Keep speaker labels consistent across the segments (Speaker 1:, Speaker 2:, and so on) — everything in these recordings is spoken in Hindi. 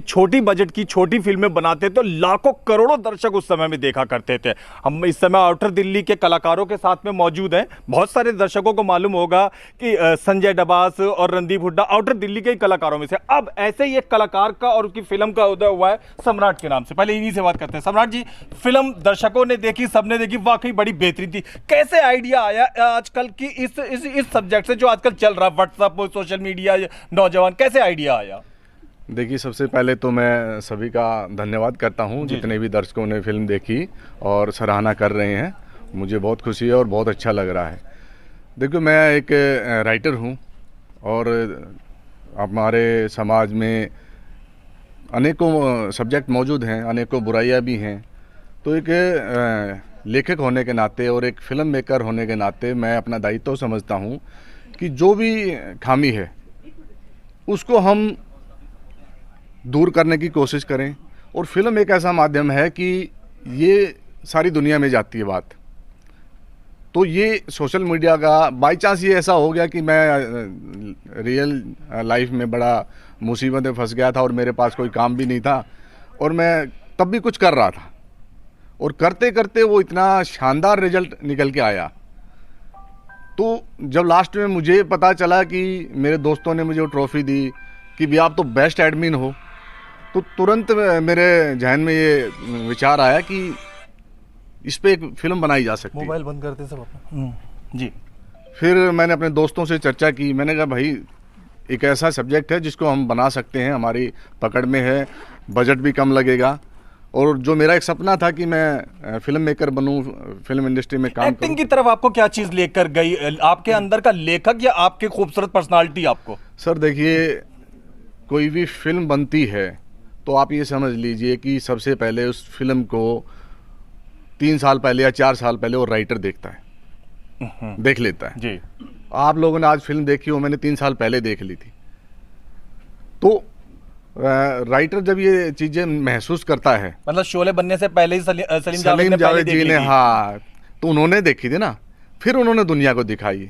Speaker 1: छोटी बजट की छोटी फिल्में बनाते तो लाखों करोड़ों दर्शक उस समय में देखा करते थे। हम इस समय आउटर दिल्ली के कलाकारों के साथ में मौजूद हैं। बहुत सारे दर्शकों को मालूम होगा कि संजय डबास और रणदीप हुड्डा आउटर दिल्ली के ही कलाकारों में से। अब ऐसे ही एक कलाकार का और उसकी फिल्म का उदय हुआ है सम्राट के नाम से। पहले इन्हीं से बात करते हैं। सम्राट जी, फिल्म दर्शकों ने देखी, सबने देखी, वाकई बड़ी बेहतरीन थी। कैसे आइडिया आया आजकल की इस सब्जेक्ट से जो आजकल चल रहा है, व्हाट्सएप, सोशल मीडिया, नौजवान, कैसे आइडिया आया?
Speaker 2: देखिए, सबसे पहले तो मैं सभी का धन्यवाद करता हूं, जितने भी दर्शकों ने फिल्म देखी और सराहना कर रहे हैं। मुझे बहुत खुशी है और बहुत अच्छा लग रहा है। देखो, मैं एक राइटर हूं और हमारे समाज में अनेकों सब्जेक्ट मौजूद हैं, अनेकों बुराइयां भी हैं। तो एक लेखक होने के नाते और एक फिल्म मेकर होने के नाते मैं अपना दायित्व समझता हूं कि जो भी खामी है उसको हम दूर करने की कोशिश करें। और फिल्म एक ऐसा माध्यम है कि ये सारी दुनिया में जाती है बात। तो ये सोशल मीडिया का बाय चांस ये ऐसा हो गया कि मैं रियल लाइफ में बड़ा मुसीबत में फंस गया था और मेरे पास कोई काम भी नहीं था और मैं तब भी कुछ कर रहा था और करते करते वो इतना शानदार रिजल्ट निकल के आया। तो जब लास्ट में मुझे पता चला कि मेरे दोस्तों ने मुझे वो ट्रॉफी दी कि भैया आप तो बेस्ट एडमिन हो, तो तुरंत मेरे जहन में ये विचार आया कि इस पे एक फिल्म बनाई जा सकती है।
Speaker 1: मोबाइल बंद करते सब अपना जी।
Speaker 2: फिर मैंने अपने दोस्तों से चर्चा की। मैंने कहा भाई, एक ऐसा सब्जेक्ट है जिसको हम बना सकते हैं, हमारी पकड़ में है, बजट भी कम लगेगा। और जो मेरा एक सपना था कि मैं फिल्म मेकर बनूं, फिल्म इंडस्ट्री में काम
Speaker 1: एक्टिंग की तरफ आपको क्या चीज़ लेकर गई? आपके अंदर का लेखक या आपकी खूबसूरत पर्सनालिटी आपको?
Speaker 2: सर देखिए, कोई भी फिल्म बनती है तो आप ये समझ लीजिए कि सबसे पहले उस फिल्म को 3 साल पहले या 4 साल पहले वो राइटर देखता है, देख लेता है
Speaker 1: जी।
Speaker 2: आप लोगों ने आज फिल्म देखी हो, मैंने 3 साल पहले देख ली थी। तो राइटर जब ये चीज़ें महसूस करता है,
Speaker 1: मतलब शोले बनने से पहले ही सलीम
Speaker 2: जावेद जी ने, हाँ, तो उन्होंने देखी थी ना, फिर उन्होंने दुनिया को दिखाई।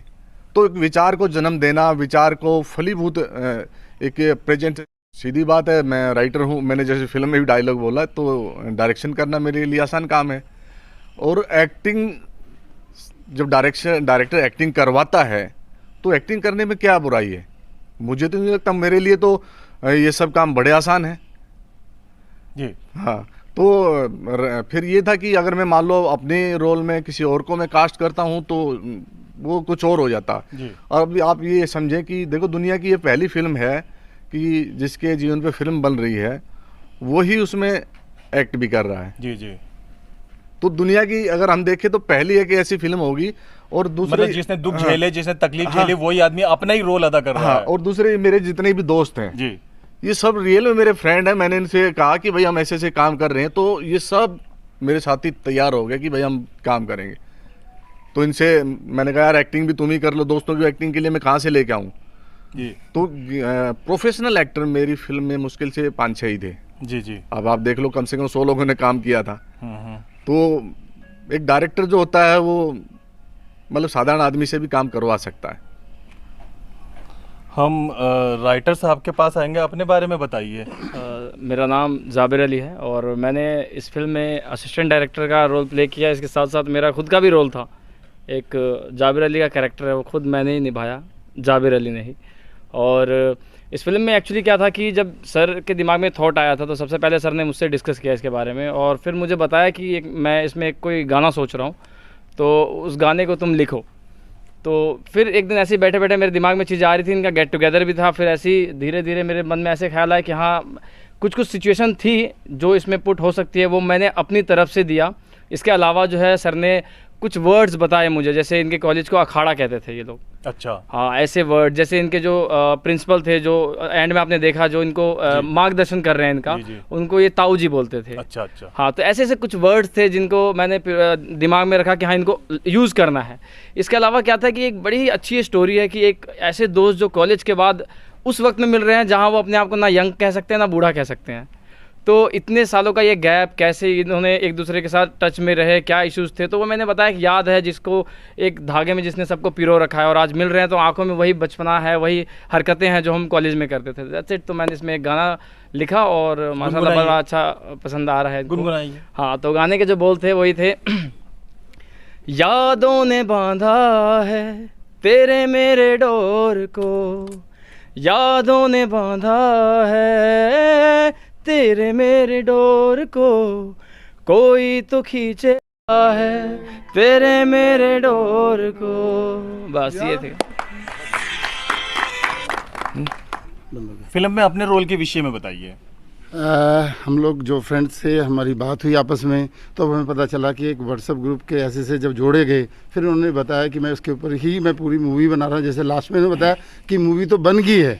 Speaker 2: तो एक विचार को जन्म देना, विचार को फलीभूत एक प्रेजेंट, सीधी बात है। मैं राइटर हूँ, मैंने जैसे फिल्म में भी डायलॉग बोला, तो डायरेक्शन करना मेरे लिए आसान काम है। और एक्टिंग, जब डायरेक्टर एक्टिंग करवाता है तो एक्टिंग करने में क्या बुराई है? मुझे तो नहीं लगता, मेरे लिए तो ये सब काम बड़े आसान है
Speaker 1: जी।
Speaker 2: हाँ। तो फिर ये था कि अगर मैं मान लो अपने रोल में किसी और को मैं कास्ट करता हूँ तो वो कुछ और हो जाता जी। और अभी आप ये समझें कि देखो, दुनिया की ये पहली फिल्म है कि जिसके जीवन पे फिल्म बन रही है, वही उसमें एक्ट भी कर रहा है।
Speaker 1: जी जी।
Speaker 2: तो दुनिया की अगर हम देखें तो पहली एक ऐसी फिल्म होगी। और दूसरे,
Speaker 1: मतलब जिसने दुख झेले, जिसने तकलीफ झेली, वही आदमी अपना ही रोल अदा कर रहा है।
Speaker 2: और दूसरे मेरे जितने भी दोस्त हैं
Speaker 1: जी,
Speaker 2: ये सब रियल में मेरे फ्रेंड हैं। मैंने इनसे कहा कि भाई हम ऐसे ऐसे काम कर रहे हैं, तो ये सब मेरे साथी तैयार हो गए कि भाई हम काम करेंगे। तो इनसे मैंने कहा यार एक्टिंग भी तुम ही कर लो, दोस्तों की एक्टिंग के लिए मैं कहाँ से लेके आऊँ। तो प्रोफेशनल एक्टर मेरी फिल्म में मुश्किल से 5-6 ही थे।
Speaker 1: जी जी।
Speaker 2: अब आप देख लो, कम से कम 100 लोगों ने काम किया था। तो एक डायरेक्टर जो होता है वो मतलब साधारण आदमी से भी काम करवा सकता है।
Speaker 1: हम राइटर साहब के पास आएंगे, अपने बारे में बताइए।
Speaker 3: मेरा नाम जाबिर अली है और मैंने इस फिल्म में असिस्टेंट डायरेक्टर का रोल प्ले किया। इसके साथ साथ मेरा खुद का भी रोल था। एक जाबिर अली का कैरेक्टर है, वो खुद मैंने ही निभाया, जाबिर अली ने ही। और इस फिल्म में एक्चुअली क्या था कि जब सर के दिमाग में थॉट आया था तो सबसे पहले सर ने मुझसे डिस्कस किया इसके बारे में और फिर मुझे बताया कि मैं इसमें कोई गाना सोच रहा हूँ, तो उस गाने को तुम लिखो। तो फिर एक दिन ऐसे ही बैठे बैठे मेरे दिमाग में चीज़ आ रही थी, इनका गेट टुगेदर भी था। फिर ऐसे ही धीरे धीरे मेरे मन में ऐसे ख्याल आया कि हाँ, कुछ सिचुएशन थी जो इसमें पुट हो सकती है, वो मैंने अपनी तरफ से दिया। इसके अलावा जो है सर ने कुछ वर्ड्स बताए मुझे, जैसे इनके कॉलेज को अखाड़ा कहते थे ये लोग।
Speaker 1: अच्छा।
Speaker 3: हाँ, ऐसे वर्ड, जैसे इनके जो प्रिंसिपल थे, जो एंड में आपने देखा जो इनको मार्गदर्शन कर रहे हैं इनका, उनको ये ताऊ जी बोलते थे।
Speaker 1: अच्छा अच्छा।
Speaker 3: हाँ, तो ऐसे ऐसे कुछ वर्ड्स थे जिनको मैंने दिमाग में रखा कि हाँ, इनको यूज़ करना है। इसके अलावा क्या था कि एक बड़ी ही अच्छी स्टोरी है कि एक ऐसे दोस्त जो कॉलेज के बाद उस वक्त में मिल रहे हैं जहाँ वो अपने आप को ना यंग कह सकते हैं ना बूढ़ा कह सकते हैं। तो इतने सालों का ये गैप, कैसे इन्होंने एक दूसरे के साथ टच में रहे, क्या इश्यूज़ थे, तो वो मैंने बताया कि याद है जिसको एक धागे में जिसने सबको पिरो रखा है और आज मिल रहे हैं तो आंखों में वही बचपना है, वही हरकतें हैं जो हम कॉलेज में करते थे। That's it. तो मैंने इसमें एक गाना लिखा और माशाल्लाह
Speaker 1: गुनगुनाइए।
Speaker 3: बड़ा अच्छा पसंद आ रहा है इनको।
Speaker 1: गुनगुनाइए।
Speaker 3: हाँ, तो गाने के जो बोल थे वही थे यादों ने बांधा है तेरे मेरे डोर को, यादों ने बांधा है तेरे मेरे डोर को, कोई तो खींचे है तेरे मेरे डोर को। बस ये थे।
Speaker 1: फिल्म में अपने रोल के विषय में बताइए।
Speaker 4: हम लोग जो फ्रेंड्स थे, हमारी बात हुई आपस में, तो हमें पता चला कि एक व्हाट्सएप ग्रुप के ऐसे से जब जोड़े गए, फिर उन्होंने बताया कि मैं उसके ऊपर ही मैं पूरी मूवी बना रहा हूँ। जैसे लास्ट में उन्होंने बताया कि मूवी तो बन गई है,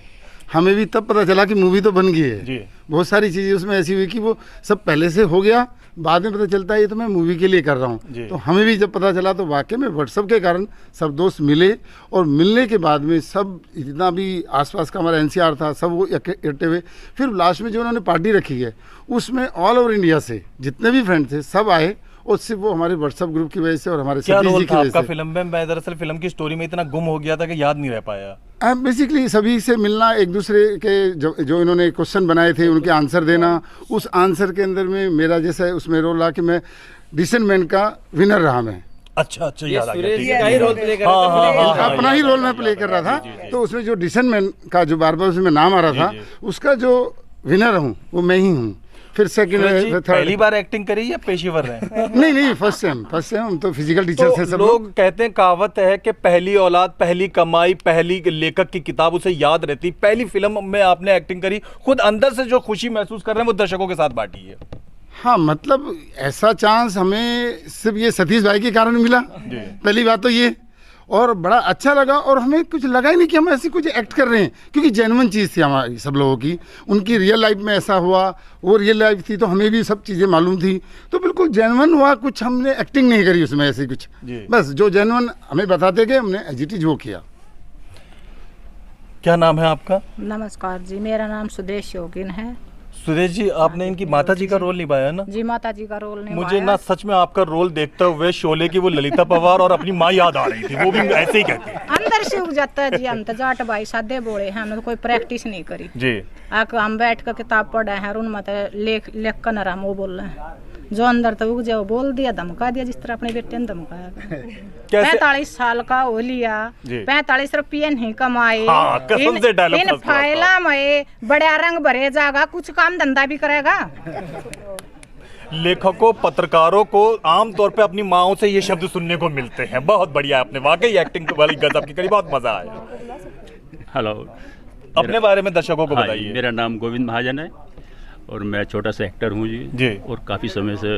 Speaker 4: हमें भी तब पता चला कि मूवी तो बन गई है।
Speaker 1: जी।
Speaker 4: बहुत सारी चीज़ें उसमें ऐसी हुई कि वो सब पहले से हो गया, बाद में पता चलता है ये तो मैं मूवी के लिए कर रहा
Speaker 1: जी।
Speaker 4: हूँ। तो हमें भी जब पता चला तो वाकई में व्हाट्सएप के कारण सब दोस्त मिले, और मिलने के बाद में सब जितना भी आसपास का हमारा एनसीआर था सब वो इकट्ठे हुए। फिर लास्ट में जो उन्होंने पार्टी रखी है उसमें ऑल ओवर इंडिया से जितने भी फ्रेंड थे सब आए, और सिर्फ वो हमारे व्हाट्सएप ग्रुप की वजह से और हमारे
Speaker 1: क्या
Speaker 4: सतीश
Speaker 1: रोल
Speaker 4: जी
Speaker 1: था
Speaker 4: की वजह
Speaker 1: आपका
Speaker 4: से।
Speaker 1: फिल्म में? मैं दरअसल फिल्म की स्टोरी में इतना गुम हो गया था कि याद नहीं रह पाया।
Speaker 4: बेसिकली सभी से मिलना, एक दूसरे के जो इन्होंने क्वेश्चन बनाए थे उनके आंसर देना, उस आंसर के अंदर में मेरा जैसा उसमें रोल रहा कि मैं डिसेंट मैन का विनर रहा मैं।
Speaker 1: अच्छा अच्छा, याद आ गया।
Speaker 3: सुरेश
Speaker 1: ठीक
Speaker 3: जी
Speaker 1: है,
Speaker 3: का ही रोल प्ले कर
Speaker 1: हाँ,
Speaker 3: रहे थे।
Speaker 1: हाँ, हाँ,
Speaker 4: अपना ही रोल मैं प्ले कर रहा था। तो उसमें जो डिसेंट मैन का जो बार बार उसमें नाम आ रहा था, उसका जो विनर हूँ वो मैं ही हूँ। फिर
Speaker 1: सुरेश जी,
Speaker 4: सेकंड
Speaker 1: पहली
Speaker 4: थर्ड
Speaker 1: बार एक्टिंग करी या पेशेवर रहे?
Speaker 4: नहीं फर्स्ट टाइम हम तो फिजिकल टीचर थे
Speaker 1: तो
Speaker 4: सब लोग।
Speaker 1: लोग कहते हैं, कहावत है कि पहली औलाद पहली कमाई, पहली लेखक की किताब उसे याद रहती। पहली फिल्म में आपने एक्टिंग करी, खुद अंदर से जो खुशी महसूस कर रहे हैं वो दर्शकों के साथ बांटी है।
Speaker 4: हाँ, मतलब ऐसा चांस हमें सिर्फ ये सतीश भाई के कारण मिला, पहली बात तो ये, और बड़ा अच्छा लगा। और हमें कुछ लगा ही नहीं कि हम ऐसी कुछ एक्ट कर रहे हैं, क्योंकि जेन्युइन चीज़ थी हमारी सब लोगों की। उनकी रियल लाइफ में ऐसा हुआ, वो रियल लाइफ थी तो हमें भी सब चीज़ें मालूम थी, तो बिल्कुल जेन्युइन हुआ। कुछ हमने एक्टिंग नहीं करी उसमें ऐसी कुछ, बस जो जेन्युइन हमें बताते गए हमने एज इट इज वो किया।
Speaker 1: क्या नाम है आपका?
Speaker 5: नमस्कार जी, मेरा नाम सुदेश योगिन है।
Speaker 1: सुरेश जी, आपने इनकी माता जी का रोल निभाया ना?
Speaker 5: जी, माता जी का रोल निभाया।
Speaker 1: मुझे ना सच में आपका रोल देखते हुए शोले की वो ललिता पवार और अपनी माँ याद आ रही थी। वो भी ऐसे ही कहती है।
Speaker 5: अंदर से उग जाता है जी। हम तो जाट भाई सादे बोले हैं, हमने तो कोई प्रैक्टिस नहीं करी
Speaker 1: जी।
Speaker 5: आके हम बैठ कर किताब पढ़े हैं और उनमें तो लेख कर न हम वो बोल रहे हैं, जो अंदर तो उग जाओ बोल दिया, धमका दिया, जिस तरह अपने बेटे ने धमकाया।
Speaker 1: कैसे?
Speaker 5: 45 साल का हो लिया, 45 रुपये नहीं कमाए,
Speaker 1: हाँ, कसम से डायलॉग
Speaker 5: इन
Speaker 1: फंस रहा था।
Speaker 5: फाइला में बड़ा रंग भरे जाएगा, कुछ काम धंधा भी करेगा।
Speaker 1: लेखकों, पत्रकारों को आमतौर पे अपनी माओ से ये शब्द सुनने को मिलते हैं। बहुत बढ़िया, आपने वाकई एक्टिंग वाली गजब की करी, बहुत मजा आया।
Speaker 6: हेलो,
Speaker 1: अपने बारे में दर्शकों को
Speaker 6: हाँ,
Speaker 1: बताइए।
Speaker 6: मेरा नाम गोविंद महाजन है और मैं छोटा सा एक्टर हूँ जी। और काफ़ी समय से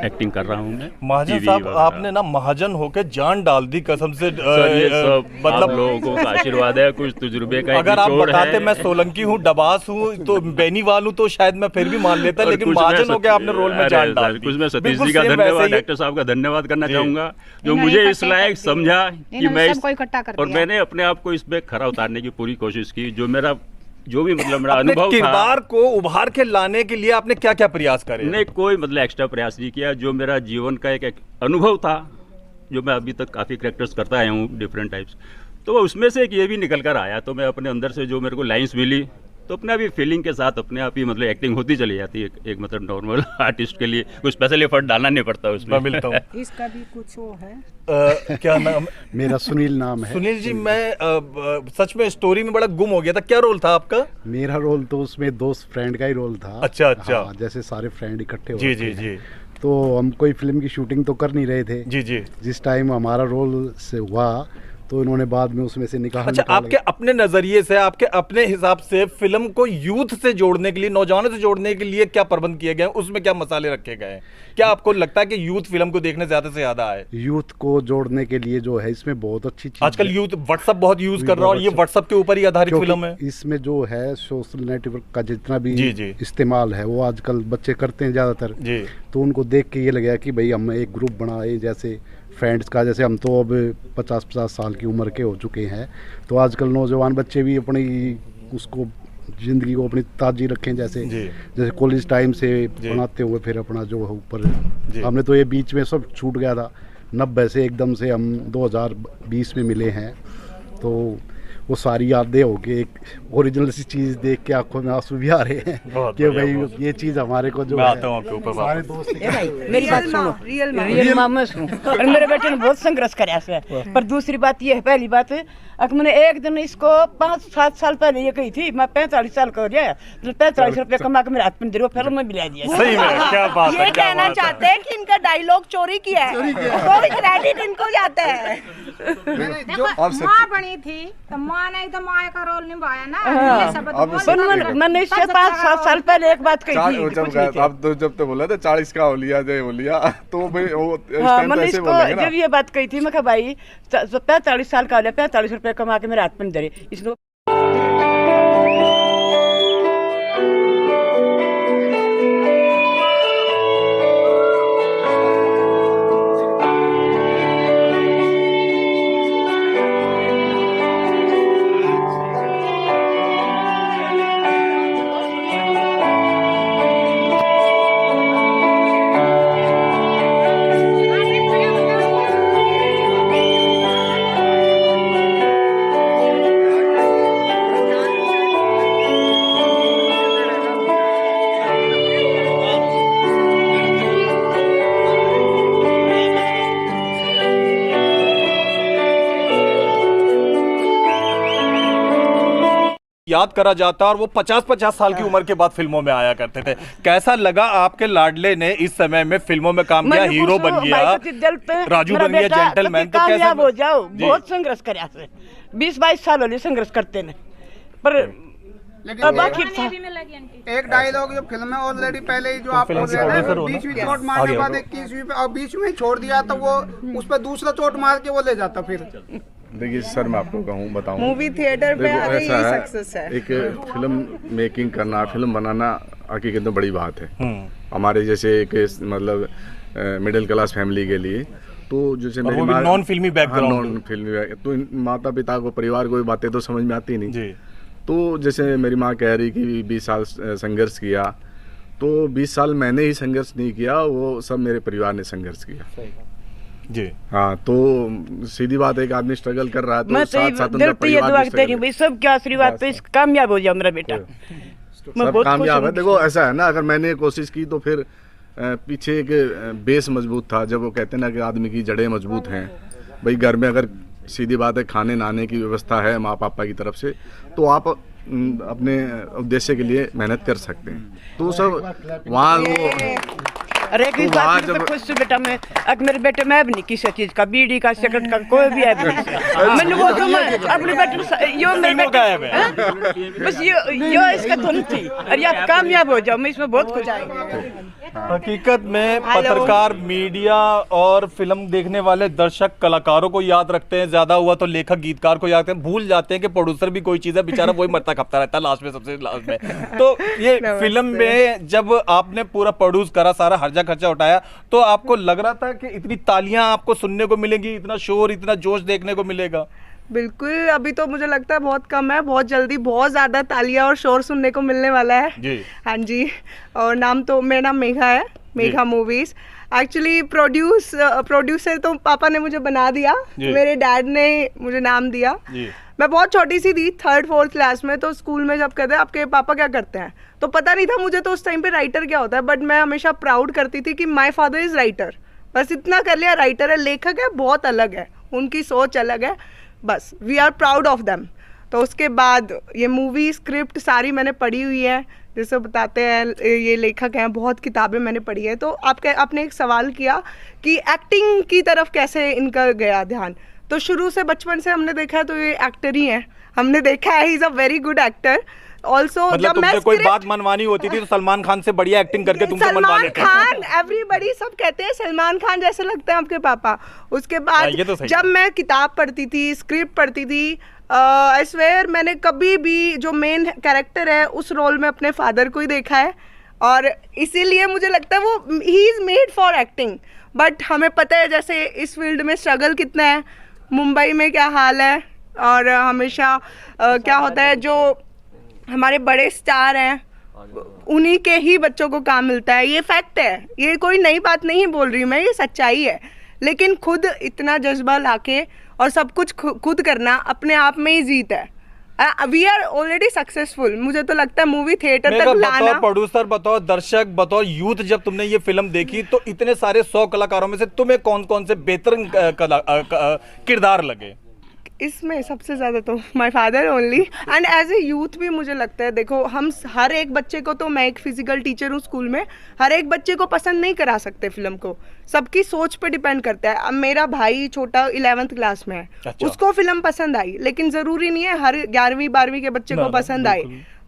Speaker 6: एक्टिंग कर रहा हूँ मैं।
Speaker 1: महाजन
Speaker 6: टीवी
Speaker 1: साहब,
Speaker 6: वगैरह।
Speaker 1: आपने ना महाजन होकर जान डाल दी कसम से।
Speaker 6: सर, ये सब
Speaker 1: मतलब
Speaker 6: आप लोगों का आशीर्वाद है, कुछ तजुर्बे का एक
Speaker 1: अगर आप
Speaker 6: निचोड़
Speaker 1: बताते
Speaker 6: है।
Speaker 1: मैं सोलंकी हूँ, डबास हूँ, तो बेनीवाल हूँ, तो शायद मैं फिर भी मान लेता,
Speaker 6: और
Speaker 1: लेकिन
Speaker 6: कुछ मैं
Speaker 1: महाजन होकर आपने रोल में
Speaker 6: अरे
Speaker 1: जान
Speaker 6: सर,
Speaker 1: डाल दी।
Speaker 6: कुछ मैं सतीश
Speaker 1: बिल्कुल
Speaker 6: जी का
Speaker 1: same
Speaker 6: धन्यवाद,
Speaker 1: वैसे ही-
Speaker 6: एक्टर साहब का धन्यवाद करना
Speaker 1: जी।
Speaker 6: चाहूँगा, जो
Speaker 5: इन्होंने
Speaker 6: मुझे
Speaker 5: इकट्ठे
Speaker 6: इस लायक
Speaker 5: कर दिया।
Speaker 6: समझा कि
Speaker 5: इन्होंने
Speaker 6: मैं
Speaker 5: सबको इकट्ठा कर
Speaker 6: और
Speaker 5: दिया।
Speaker 6: मैंने अपने आप को इसमें खरा उतारने की पूरी कोशिश की। जो भी मतलब मेरा
Speaker 1: अपने
Speaker 6: अनुभव था,
Speaker 1: किरदार को उभार के लाने के लिए आपने क्या क्या प्रयास करे?
Speaker 6: नहीं कोई मतलब एक्स्ट्रा प्रयास नहीं किया। जो मेरा जीवन का एक अनुभव था, जो मैं अभी तक काफ़ी कैरेक्टर्स करता आया हूँ डिफरेंट टाइप्स, तो उसमें से एक ये भी निकल कर आया। तो मैं अपने अंदर से जो मेरे को लाइंस मिली, तो अपने आप ही फीलिंग के साथ अपने आप ही मतलब एक्टिंग होती चली जाती है। एक मतलब नॉर्मल आर्टिस्ट के लिए कुछ स्पेशल एफर्ट डालना नहीं पड़ता उसमें।
Speaker 1: मैं मिलता हूँ।
Speaker 5: इसका भी कुछ वो है।
Speaker 1: क्या नाम?
Speaker 4: मेरा सुनील नाम है।
Speaker 1: सुनील जी, मैं सच में स्टोरी में बड़ा गुम हो गया था। क्या रोल था आपका?
Speaker 7: मेरा रोल तो उसमें दोस्त फ्रेंड का ही रोल था।
Speaker 1: अच्छा अच्छा।
Speaker 7: हाँ, जैसे सारे फ्रेंड इकट्ठे
Speaker 1: जी
Speaker 7: होते
Speaker 1: जी
Speaker 7: हैं।
Speaker 1: जी
Speaker 7: तो हम कोई फिल्म की शूटिंग तो कर नहीं रहे थे।
Speaker 1: जी जी।
Speaker 7: जिस टाइम हमारा रोल से हुआ तो इन्होंने बाद में उसमें से
Speaker 1: अच्छा, आपके अपने नजरिए से, आपके अपने हिसाब से फिल्म को यूथ से जोड़ने के लिए, नौजवानों से जोड़ने के लिए क्या प्रबंध किए गए हैं? उसमें क्या मसाले रखे गए हैं? क्या आपको लगता है कि यूथ फिल्म को देखने ज्यादा से ज्यादा आए?
Speaker 7: यूथ को जोड़ने के लिए जो है इसमें बहुत अच्छी चीज
Speaker 1: आजकल
Speaker 7: है।
Speaker 1: यूथ व्हाट्सअप बहुत यूज कर रहा है और ये
Speaker 7: बहुत
Speaker 1: व्हाट्सअप के ऊपर ही आधारित
Speaker 7: क्योंकि
Speaker 1: फिल्म है।
Speaker 7: इसमें जो है सोशल नेटवर्क का जितना भी
Speaker 1: जी, जी।
Speaker 7: इस्तेमाल है वो आजकल बच्चे करते हैं ज़्यादातर।
Speaker 1: जी।
Speaker 7: तो उनको देख के ये लगेगा कि भाई हम एक ग्रुप बनाए, जैसे फ्रेंड्स का। जैसे हम तो अब 50-50 साल की उम्र के हो चुके हैं, तो आजकल नौजवान बच्चे भी अपनी उसको ज़िंदगी को अपनी ताज़ी रखें, जैसे कॉलेज टाइम से बनाते हुए फिर अपना जो है ऊपर। हमने तो ये बीच में सब छूट गया था, 90 से एकदम से हम 2020 में मिले हैं। तो वो सारी यादें हो गई, एक ओरिजिनल सी चीज़ देख के आंखों में आंसू भी आ रहे हैं कि भाई ये चीज़ हमारे को जो
Speaker 1: मैं
Speaker 7: है,
Speaker 1: आता हूँ आपके ऊपर
Speaker 7: सारे
Speaker 1: वापस।
Speaker 7: दोस्त
Speaker 8: मेरी बात सुनो, रियल मामा सुनो। और मेरे बेटे ने बहुत संघर्ष कराया से, पर दूसरी बात ये है, पहली बात अगर मैंने एक दिन इसको 5-7 साल पहले ये कही थी, मैं 45 साल का हो गया तो 45 रुपये कमा के मेरे हाथ में फिल्म में मिला दिया।
Speaker 1: सही में क्या बात है,
Speaker 8: ये
Speaker 1: क्या
Speaker 8: कहना
Speaker 1: बात है।
Speaker 8: चाहते हैं कि इनका डायलॉग चोरी किया है, कोई क्रेडिट इनको जाता है।
Speaker 5: देखो माँ बनी थी तो माँ ने तो माँ का रोल निभाया ना, ये शब्द बोल
Speaker 8: मैंने इससे 5-7 साल पहले एक बात कही थी,
Speaker 2: जब तो बोला था 40 का हो लिया जय हो लिया, तो भाई वो इस
Speaker 8: हाँ,
Speaker 2: टाइम तो
Speaker 8: मैंने
Speaker 2: ऐसे
Speaker 8: इसको
Speaker 2: बोलेंगे ना।
Speaker 8: जब ये बात कही थी, मैं कहा भाई 45 साल का हो गया, 45 रुपये कमा के मेरे हाथ में धरे इसको।
Speaker 1: याद करा जाता और वो 50-50 साल की उम्र के बाद फिल्मों में आया करते थे। कैसा लगा आपके लाडले ने इस समय में फिल्मों में काम किया, हीरो बन गया, राजू बन गया, जेंटलमैन, तो कैसा
Speaker 8: कामयाब हो जाओ। बहुत संघर्ष करे, 20-22 साल हो गए संघर्ष करते ने, पर
Speaker 9: लेकिन
Speaker 8: बाकी
Speaker 9: एक डायलॉग जो फिल्म में ऑलरेडी पहले ही जो आप बोल रहे थे, बीच में चोट मारने के बाद 21वीं पे और बीच में छोड़ दिया तो वो उस पर दूसरा चोट मार के वो ले जाता। फिर
Speaker 2: देखिए सर, मैं आपको बताऊं,
Speaker 10: मूवी थिएटर पे आ गई, ये सक्सेस है।
Speaker 2: एक फिल्म मेकिंग करना, फिल्म बनाना हकीकत में बड़ी बात है हमारे जैसे एक मतलब मिडिल क्लास फैमिली के लिए। तो जैसे मेरी माँ
Speaker 1: नॉन फिल्मी बैकग्राउंड,
Speaker 2: नॉन फिल्मी, तो माता पिता को, परिवार को बातें तो समझ में आती नहीं जी। तो जैसे मेरी माँ कह रही कि 20 साल संघर्ष किया, तो 20 साल मैंने ही संघर्ष नहीं किया, वो सब मेरे परिवार ने संघर्ष किया जी। हाँ, तो सीधी बात है, एक आदमी स्ट्रगल कर रहा है तो साथ साथ उनका परिवार भी
Speaker 8: सब क्या आशीर्वाद पे कामयाब हो जाओ मेरा बेटा,
Speaker 2: सब कामयाब है। देखो ऐसा है ना, अगर मैंने कोशिश की तो फिर पीछे एक बेस मजबूत था। जब वो कहते हैं ना कि आदमी की जड़ें मजबूत हैं, भाई घर में अगर सीधी बात है खाने नहाने की व्यवस्था है माँ पापा की तरफ से, तो आप अपने उद्देश्य के लिए मेहनत कर सकते हैं। तो सब वहाँ वो
Speaker 8: अरे एक बात तो खुश से बेटा, मैं अब मेरे बेटे में भी नहीं किसी चीज का, बीड़ी का, सिगरेट का कोई भी है मैंने वो तो मैं अपने बेटे यो मेरे बेटे बस यो इसका धुन थी, और आप कामयाब हो जाओ, मैं इसमें बहुत खुश आई।
Speaker 1: हकीकत में पत्रकार, मीडिया और फिल्म देखने वाले दर्शक कलाकारों को याद रखते हैं, ज्यादा हुआ तो लेखक गीतकार को याद रखते हैं, भूल जाते हैं कि प्रोड्यूसर भी कोई चीज है, बेचारा वही मरता खपता रहता है लास्ट में, सबसे लास्ट में। तो ये फिल्म में जब आपने पूरा प्रोड्यूस करा, सारा हर्जा खर्चा उठाया, तो आपको लग रहा था कि इतनी तालियां आपको सुनने को मिलेगी, इतना शोर, इतना जोश देखने को मिलेगा?
Speaker 10: बिल्कुल, अभी तो मुझे लगता है बहुत कम है, बहुत जल्दी बहुत ज़्यादा तालियां और शोर सुनने को मिलने वाला है जी। हाँ जी, और मेरा नाम मेघा है, मेघा मूवीज। एक्चुअली प्रोड्यूसर तो पापा ने मुझे बना दिया, मेरे डैड ने मुझे नाम दिया। मैं बहुत छोटी सी थी, 3rd-4th क्लास में, तो स्कूल में जब कहते हैं आपके पापा क्या करते हैं, तो पता नहीं था मुझे तो उस टाइम पे राइटर क्या होता है, बट मैं हमेशा प्राउड करती थी कि माय फादर इज़ राइटर, बस इतना कर लिया, राइटर है, लेखक है, बहुत अलग है, उनकी सोच अलग है, बस we are proud of them. तो उसके बाद ये मूवी स्क्रिप्ट सारी मैंने पढ़ी हुई है, जैसे बताते हैं ये लेखक हैं, बहुत किताबें मैंने पढ़ी है। तो आपने एक सवाल किया कि एक्टिंग की तरफ कैसे इनका गया ध्यान, तो शुरू से बचपन से हमने देखा है तो ये एक्टर ही है, हमने देखा है, he is a very good actor. Also
Speaker 1: मतलब जब मैं कोई बात मनवानी होती थी तो सलमान खान से बढ़िया एक्टिंग करके तुमसे मनवा लेते थे।
Speaker 10: सलमान खान, एवरीबॉडी सब कहते हैं सलमान खान जैसे लगते हैं आपके पापा। उसके बाद
Speaker 1: तो
Speaker 10: जब मैं किताब पढ़ती थी, स्क्रिप्ट पढ़ती थी, आई स्वेयर मैंने कभी भी जो मेन कैरेक्टर है उस रोल में अपने फादर को ही देखा है, और इसीलिए मुझे लगता है वो he is made for acting. But हमें पता है जैसे इस फील्ड में स्ट्रगल कितना है, मुंबई में क्या हाल है, और हमेशा क्या होता है, जो हमारे बड़े स्टार हैं उन्हीं के ही बच्चों को काम मिलता है, ये फैक्ट है, ये कोई नई बात नहीं बोल रही मैं, ये सच्चाई है। लेकिन खुद इतना जज्बा लाके और सब कुछ खुद करना अपने आप में ही जीत है। We are already successful. मुझे तो लगता है मूवी थिएटर तक लाना।
Speaker 1: बतौर प्रोड्यूसर, बतौर दर्शक, बतौर यूथ, जब तुमने ये फिल्म देखी तो इतने सारे 100 कलाकारों में से तुम्हें कौन कौन से बेहतरीन किरदार लगे?
Speaker 10: इसमें सबसे ज़्यादा तो my father only, and as a youth भी मुझे लगता है, देखो हम हर एक बच्चे को, तो मैं एक फिजिकल टीचर हूँ स्कूल में, हर एक बच्चे को पसंद नहीं करा सकते फिल्म को, सबकी सोच पे डिपेंड करता है। अब मेरा भाई छोटा 11th क्लास में है,
Speaker 1: अच्छा।
Speaker 10: उसको फिल्म पसंद आई, लेकिन ज़रूरी नहीं है हर 11वीं 12वीं के बच्चे को पसंद आए।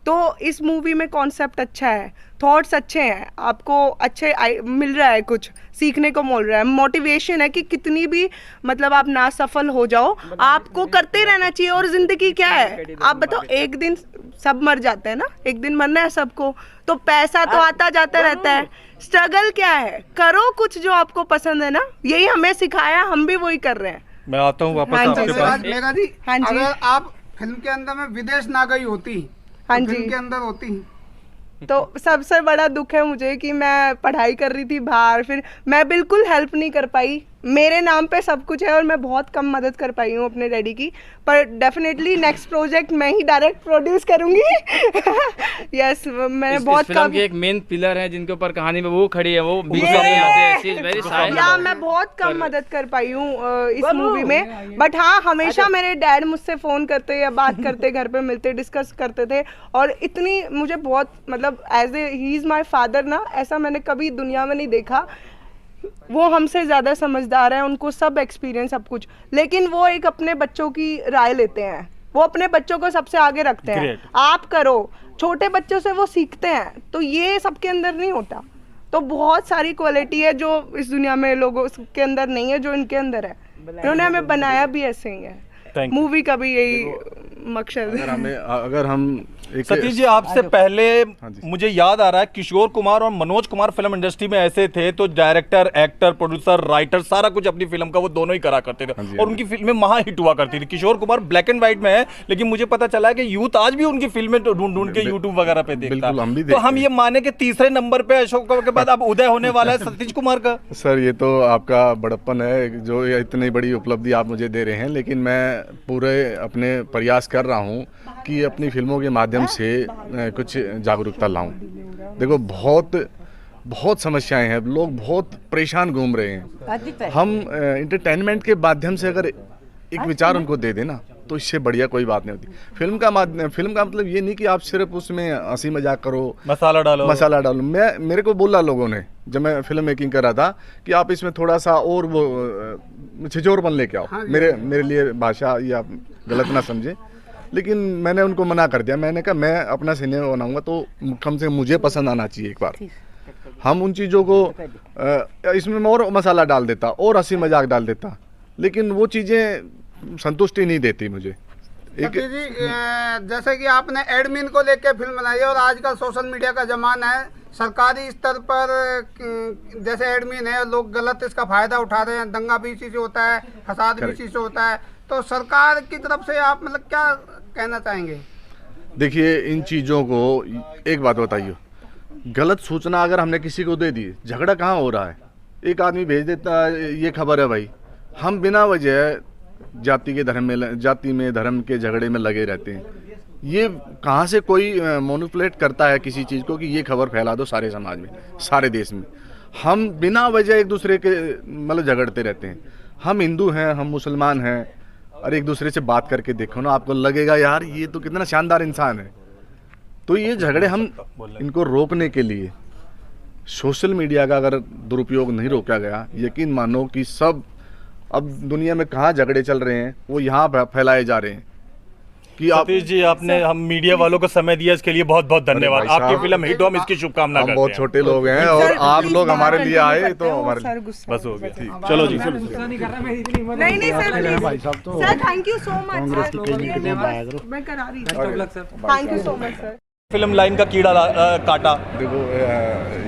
Speaker 10: तो इस मूवी में कॉन्सेप्ट अच्छा है, थॉट्स अच्छे हैं, आपको अच्छे मिल रहा है, कुछ सीखने को मिल रहा है, मोटिवेशन है कि कितनी भी मतलब आप ना सफल हो जाओ, आपको करते रहना चाहिए। और जिंदगी क्या है, आप बताओ, एक दिन सब मर जाते हैं ना, एक दिन मरना है सबको, तो पैसा तो आता जाता रहता है। स्ट्रगल क्या है, करो कुछ जो आपको पसंद है ना, यही हमें सिखाया, हम भी वही कर रहे हैं।
Speaker 1: मैं आता हूँ वापस आपके पास।
Speaker 9: मेरा जी,
Speaker 10: हाँ जी।
Speaker 9: अगर आप फिल्म के अंदर में विदेश ना गई होती,
Speaker 10: हाँ
Speaker 9: तो
Speaker 10: जी,
Speaker 9: फिल्म के अंदर होती,
Speaker 10: तो सबसे बड़ा दुख है मुझे कि मैं पढ़ाई कर रही थी बाहर, फिर मैं बिल्कुल हेल्प नहीं कर पाई। मेरे नाम पे सब कुछ है और मैं बहुत कम मदद कर पाई हूँ अपने डैडी की, पर डेफिनेटली नेक्स्ट प्रोजेक्ट मैं ही डायरेक्ट प्रोड्यूस करूँगी। यस, मैंने बहुत
Speaker 3: फिल्म
Speaker 10: कम,
Speaker 3: की एक मेन पिलर है जिनके ऊपर कहानी में वो खड़ी है, वो बीच में नहीं आते, शी इज वेरी साइलेंट।
Speaker 10: या मैं बहुत कम मदद कर पाई हूँ इस मूवी में, बट हाँ हमेशा मेरे डैड मुझसे फ़ोन करते या बात करते, घर पे मिलते, डिस्कस करते थे, और इतनी मुझे बहुत मतलब as a he is my father ना, ऐसा मैंने कभी दुनिया में नहीं देखा। वो हमसे ज़्यादा समझदार है, उनको सब एक्सपीरियंस, सब कुछ, लेकिन वो एक अपने बच्चों की राय लेते हैं, वो अपने बच्चों को सबसे आगे रखते हैं। आप करो, छोटे बच्चों से वो सीखते हैं, तो ये सबके अंदर नहीं होता। तो बहुत सारी क्वालिटी है जो इस दुनिया में लोगों के अंदर नहीं है, जो इनके अंदर है। इन्होंने हमें बनाया भी ऐसे ही है, मूवी का भी यही मकसद है।
Speaker 2: अगर हम
Speaker 1: सतीश जी, आपसे पहले मुझे याद आ रहा है किशोर कुमार और मनोज कुमार फिल्म इंडस्ट्री में ऐसे थे, तो डायरेक्टर, एक्टर, प्रोड्यूसर, राइटर, सारा कुछ अपनी फिल्म का वो दोनों ही करा करते थे, और उनकी फिल्में महा हिट हुआ करती थी। Kishore Kumar black and white में है, लेकिन मुझे पता चला है कि यूथ आज भी उनकी फिल्में ढूंढ के यूट्यूब वगैरह पे देखता है। तो हम ये माने कि तीसरे नंबर पे अशोक के बाद अब उदय होने वाला है सतीश कुमार का।
Speaker 2: सर, ये तो आपका बड़प्पन है जो इतनी बड़ी उपलब्धि आप मुझे दे रहे हैं, लेकिन मैं पूरे अपने प्रयास कर रहा हूँ कि अपनी फिल्मों के माध्यम से कुछ जागरूकता लाऊं। देखो, बहुत समस्याएं हैं, लोग बहुत परेशान घूम रहे हैं। हम एंटरटेनमेंट के माध्यम से अगर एक विचार उनको दे देना, तो इससे बढ़िया कोई बात नहीं होती। फिल्म का मतलब ये नहीं कि आप सिर्फ उसमें हंसी मजाक करो, मसाला डालो। मेरे को बोला लोगों ने, जब मैं फिल्म मेकिंग कर रहा था, कि आप इसमें थोड़ा सा और वो छिछोरपन लेके आओ। हाँ, मेरे लिए भाषा ये आप गलत ना समझे, लेकिन मैंने उनको मना कर दिया। मैंने कहा मैं अपना सिनेमा बनाऊंगा तो कम से कम मुझे पसंद आना चाहिए। एक बार हम उन चीज़ों को इसमें मैं और मसाला डाल देता और हंसी मजाक डाल देता, लेकिन वो चीज़ें संतुष्टि नहीं देती मुझे।
Speaker 9: एक जी, जैसे कि आपने एडमिन को लेकर फिल्म बनाई है, और आजकल सोशल मीडिया का ज़माना है, सरकारी स्तर पर जैसे एडमिन है, लोग गलत इसका फ़ायदा उठा रहे हैं, दंगा भी इसी से होता है, फसाद भी इसी से होता है, तो सरकार की तरफ से आप मतलब क्या कहना चाहेंगे?
Speaker 2: देखिए, इन चीज़ों को एक बात बताइए, गलत सूचना अगर हमने किसी को दे दी, झगड़ा कहाँ हो रहा है? एक आदमी भेज देता है, ये खबर है भाई, हम बिना वजह जाति में धर्म के झगड़े में लगे रहते हैं। ये कहाँ से कोई मैनिपुलेट करता है किसी चीज़ को कि ये खबर फैला दो सारे समाज में, सारे देश में। हम बिना वजह एक दूसरे के मतलब झगड़ते रहते हैं। हम हिंदू हैं, हम मुसलमान हैं, और एक दूसरे से बात करके देखो ना, आपको लगेगा यार ये तो कितना शानदार इंसान है। तो ये झगड़े हम इनको रोकने के लिए सोशल मीडिया का अगर दुरुपयोग नहीं रोका गया, यकीन मानो कि सब अब दुनिया में कहाँ झगड़े चल रहे हैं वो यहाँ फैलाए जा रहे हैं। कि
Speaker 1: सतीश जी, आपने हम मीडिया वालों को समय दिया, इसके लिए बहुत बहुत धन्यवाद। आपकी फिल्म हिट हो, हम इसकी शुभकामना करते हैं।
Speaker 2: बहुत छोटे लोग हैं और आप लोग हमारे लिए आए तो हमारे
Speaker 1: बस हो गया। चलो जी,
Speaker 10: नहीं sir, thank you so much, मैं करा रही हूँ। Thank you so much sir.
Speaker 1: Film line का कीड़ा काटा?
Speaker 2: देखो,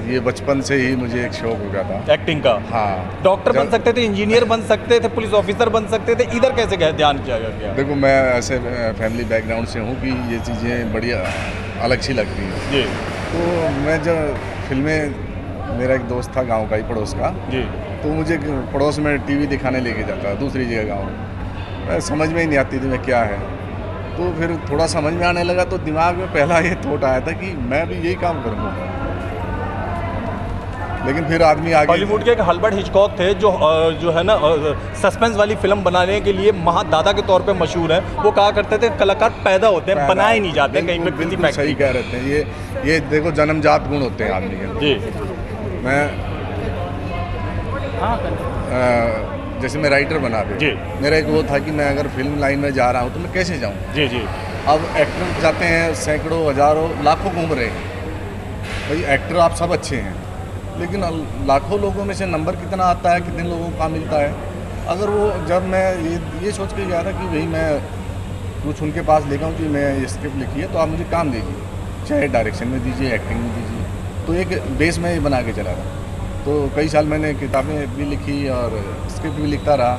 Speaker 2: ये बचपन से ही मुझे एक शौक हो गया था
Speaker 1: एक्टिंग का।
Speaker 2: हाँ,
Speaker 1: डॉक्टर बन सकते थे, इंजीनियर बन सकते थे, पुलिस ऑफिसर बन सकते थे, इधर कैसे गए, ध्यान किया गया?
Speaker 2: देखो, मैं ऐसे फैमिली बैकग्राउंड से हूँ कि ये चीज़ें बड़ी अलग सी लगती हैं
Speaker 1: जी।
Speaker 2: तो मैं जब फिल्में, मेरा एक दोस्त था गाँव का ही, पड़ोस का जी, तो मुझे पड़ोस में टीवी दिखाने लेके जाता दूसरी जगह गाँव में, मैं समझ में ही नहीं आती थी मैं क्या है। तो फिर थोड़ा समझ में आने लगा, तो दिमाग में पहला ये थॉट आया था कि मैं भी यही काम करूँगा, लेकिन फिर आदमी आगे।
Speaker 1: हॉलीवुड के एक हल्बर्ट हिचकॉक थे जो है ना सस्पेंस वाली फिल्म बनाने के लिए महादादा के तौर पे मशहूर हैं। वो कहा करते थे कलाकार पैदा होते हैं, बनाए नहीं जाते कहीं पे किसी फैक्ट्री।
Speaker 2: सही कह रहे थे, ये देखो जन्मजात गुण होते हैं आदमी के।
Speaker 1: जी
Speaker 2: मैं जैसे मैं राइटर बना
Speaker 1: जी,
Speaker 2: मेरा एक वो था कि मैं अगर फिल्म लाइन में जा रहा हूँ तो मैं कैसे जाऊँ।
Speaker 1: जी जी।
Speaker 2: अब एक्टर जाते हैं सैकड़ों, हजारों, लाखों घूम रहे हैं। भाई एक्टर आप सब अच्छे हैं, लेकिन लाखों लोगों में से नंबर कितना आता है, कितने लोगों को काम मिलता है। अगर वो जब मैं ये सोच के गया था कि भाई मैं कुछ उनके पास लेकर हूँ कि मैं ये स्क्रिप्ट लिखी है तो आप मुझे काम दीजिए, चाहे डायरेक्शन में दीजिए, एक्टिंग में दीजिए। तो एक बेस में ये बना के चला था। तो कई साल मैंने किताबें भी लिखी और स्क्रिप्ट भी लिखता रहा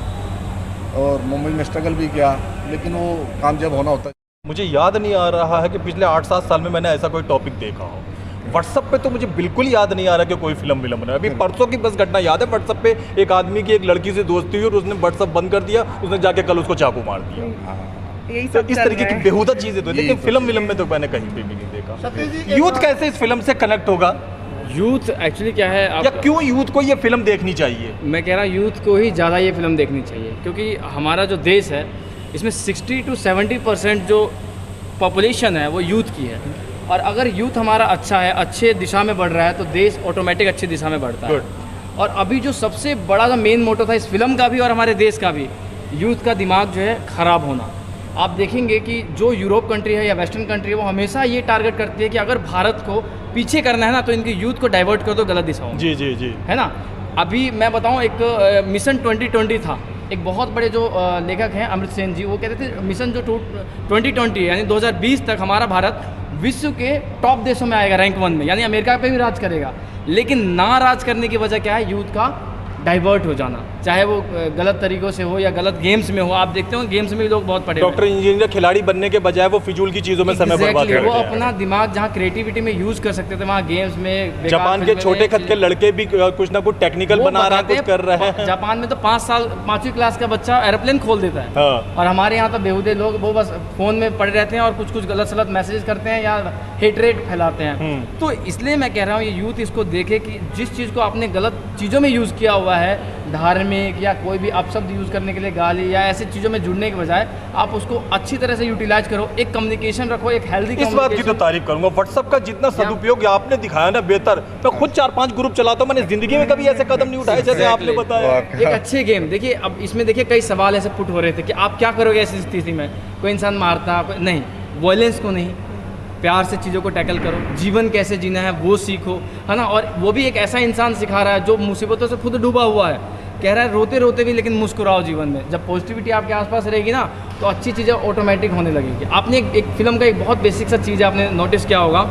Speaker 2: और मुंबई में स्ट्रगल भी किया, लेकिन वो काम जब होना होता है।
Speaker 1: मुझे याद नहीं आ रहा है कि पिछले 8-7 साल में मैंने ऐसा कोई टॉपिक देखा हो। व्हाट्सअप पे तो मुझे बिल्कुल याद नहीं आ रहा कि कोई फिल्म बना। अभी परसों की बस घटना याद है, व्हाट्सअप पे एक आदमी की एक लड़की से दोस्ती हुई और उसने व्हाट्सअप बंद कर दिया, उसने जाके कल उसको चाकू मार दिया।
Speaker 10: यही
Speaker 1: तो
Speaker 10: सब
Speaker 1: इस
Speaker 10: चल
Speaker 1: तरीके
Speaker 10: रहा
Speaker 1: की
Speaker 10: है।
Speaker 1: बेहुदा चीजें तो, लेकिन फिल्म में तो मैंने कहीं पे भी नहीं देखा। यूथ कैसे इस फिल्म से कनेक्ट होगा,
Speaker 3: यूथ एक्चुअली क्या है
Speaker 1: या क्यों यूथ को ये फिल्म देखनी चाहिए?
Speaker 3: मैं कह रहा हूँ यूथ को ही ज़्यादा ये फिल्म देखनी चाहिए, क्योंकि हमारा जो देश है इसमें 60 to 70% जो पॉपुलेशन है वो यूथ की है। और अगर यूथ हमारा अच्छा है, अच्छे दिशा में बढ़ रहा है, तो देश ऑटोमेटिक अच्छी दिशा में बढ़ता है। और अभी जो सबसे बड़ा जो मेन मोटो था इस फिल्म का भी और हमारे देश का भी, यूथ का दिमाग जो है ख़राब होना। आप देखेंगे कि जो यूरोप कंट्री है या वेस्टर्न कंट्री है वो हमेशा ये टारगेट करती है कि अगर भारत को पीछे करना है ना तो इनके यूथ को डाइवर्ट कर दो गलत दिशाओं में।
Speaker 1: जी जी जी,
Speaker 3: है ना। अभी मैं बताऊं, एक मिशन 2020 था, एक बहुत बड़े जो लेखक हैं अमृत सेन जी, वो कहते थे मिशन जो 2020 यानी 2020 तक हमारा भारत विश्व के टॉप देशों में आएगा, रैंक 1 में, यानी अमेरिका पे भी राज करेगा। लेकिन ना राज करने की वजह क्या है? यूथ का डाइवर्ट हो जाना, चाहे वो गलत तरीक़ों से हो या गलत गेम्स में हो। आप देखते हो गेम्स में भी लोग बहुत पढ़े,
Speaker 1: डॉक्टर इंजीनियर खिलाड़ी बनने के बजाय वो फिजूल की चीज़ों में समय बर्बाद कर रहे हैं।
Speaker 3: वो अपना दिमाग जहाँ क्रिएटिविटी में यूज़ कर सकते थे वहाँ गेम्स में।
Speaker 1: जापान के छोटे खत के लड़के भी कुछ ना कुछ टेक्निकल बना रहा है, कुछ कर रहे हैं।
Speaker 3: जापान में तो 5वीं क्लास का बच्चा एरोप्लेन खोल देता है। और हमारे यहाँ तो बेहुदे लोग वो बस फ़ोन में पड़े रहते हैं और कुछ गलत सलत मैसेज करते हैं या हेटरेट फैलाते हैं। तो इसलिए मैं कह रहा हूँ ये यूथ इसको देखे कि जिस चीज़ को आपने गलत चीज़ों में यूज़ किया हुआ है, धार्मिक या कोई भी अपशब्द यूज़ करने के लिए, गाली या ऐसी चीज़ों में जुड़ने के बजाय आप उसको अच्छी तरह से यूटिलाइज करो, एक कम्युनिकेशन रखो, एक हेल्दी।
Speaker 1: इस बात की तो तारीफ करूंगा, व्हाट्सएप का जितना सदुपयोग आपने दिखाया ना बेहतर। मैं खुद 4-5 ग्रुप चलाता हूँ, मैंने जिंदगी में कभी ऐसे कदम नहीं उठाए जैसे आपने बताया।
Speaker 3: एक अच्छे गेम देखिए, अब इसमें देखिए कई सवाल ऐसे पुट हो रहे थे कि आप क्या करोगे ऐसी स्थिति में, कोई इंसान मारता, कोई नहीं, वायलेंस को नहीं, प्यार से चीज़ों को टैकल करो, जीवन कैसे जीना है वो सीखो, है ना। और वो भी एक ऐसा इंसान सिखा रहा है जो मुसीबतों से खुद डूबा हुआ है, कह रहा है रोते रोते भी लेकिन मुस्कुराओ जीवन में। जब पॉजिटिविटी आपके आसपास रहेगी ना तो अच्छी चीज़ें ऑटोमेटिक होने लगेगी। आपने एक फिल्म का एक बहुत बेसिक सा चीज़ आपने नोटिस किया होगा,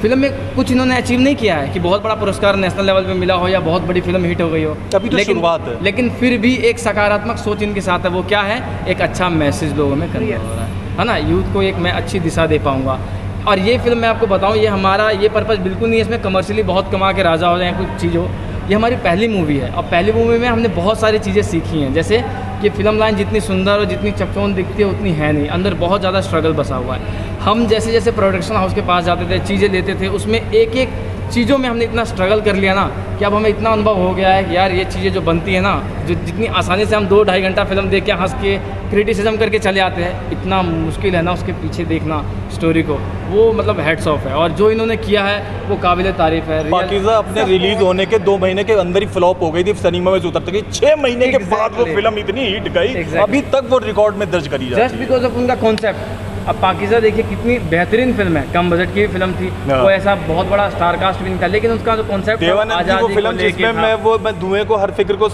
Speaker 3: फिल्म में कुछ इन्होंने अचीव नहीं किया है कि बहुत बड़ा पुरस्कार नेशनल लेवल पे मिला हो या बहुत बड़ी फिल्म हिट हो गई हो,
Speaker 1: अभी तो शुरुआत है।
Speaker 3: लेकिन फिर भी एक सकारात्मक सोच इनके साथ है। वो क्या है? एक अच्छा मैसेज लोगों में कन्वे हो रहा है ना। यूथ को एक मैं अच्छी दिशा दे पाऊँगा। और ये फिल्म मैं आपको बताऊँ, ये हमारा ये पर्पज़ बिल्कुल नहीं है इसमें कमर्शियली बहुत कमा के राजा हो जाए कुछ चीज़ हो। ये हमारी पहली मूवी है और पहली मूवी में हमने बहुत सारी चीज़ें सीखी हैं, जैसे कि फिल्म लाइन जितनी सुंदर और जितनी चकचौंध दिखती है उतनी है नहीं, अंदर बहुत ज़्यादा स्ट्रगल बसा हुआ है। हम जैसे जैसे प्रोडक्शन हाउस के पास जाते थे, चीज़ें लेते थे, उसमें एक एक चीज़ों में हमने इतना स्ट्रगल कर लिया ना कि अब हमें इतना अनुभव हो गया है कि यार ये चीज़ें जो बनती है ना, जो जितनी आसानी से हम 2-2.5 घंटा फिल्म देख के हंस के क्रिटिसिज्म करके चले आते हैं, इतना मुश्किल है ना उसके पीछे देखना स्टोरी को, वो मतलब हेड्स ऑफ है। और जो इन्होंने किया है वो काबिल तारीफ है।
Speaker 1: पाकीज़ा अपने रिलीज होने के 2 महीने के अंदर ही फ्लॉप हो गई थी, सिनेमा में से उतर गई। 6 महीने के बाद वो फिल्म इतनी हिट गई, अभी तक वो रिकॉर्ड में दर्ज करी जाती है
Speaker 3: जस्ट बिकॉज ऑफ उनका कॉन्सेप्ट। अब पाकीज़ा देखिए कितनी बेहतरीन फिल्म है, कम बजट की फिल्म थी, वो ऐसा बहुत बड़ा स्टार कास्ट भी नहीं था, लेकिन उसका जो कॉन्सेप्ट
Speaker 1: वो फिल्म जिसमें मैं धुएं को, हर फिक्र को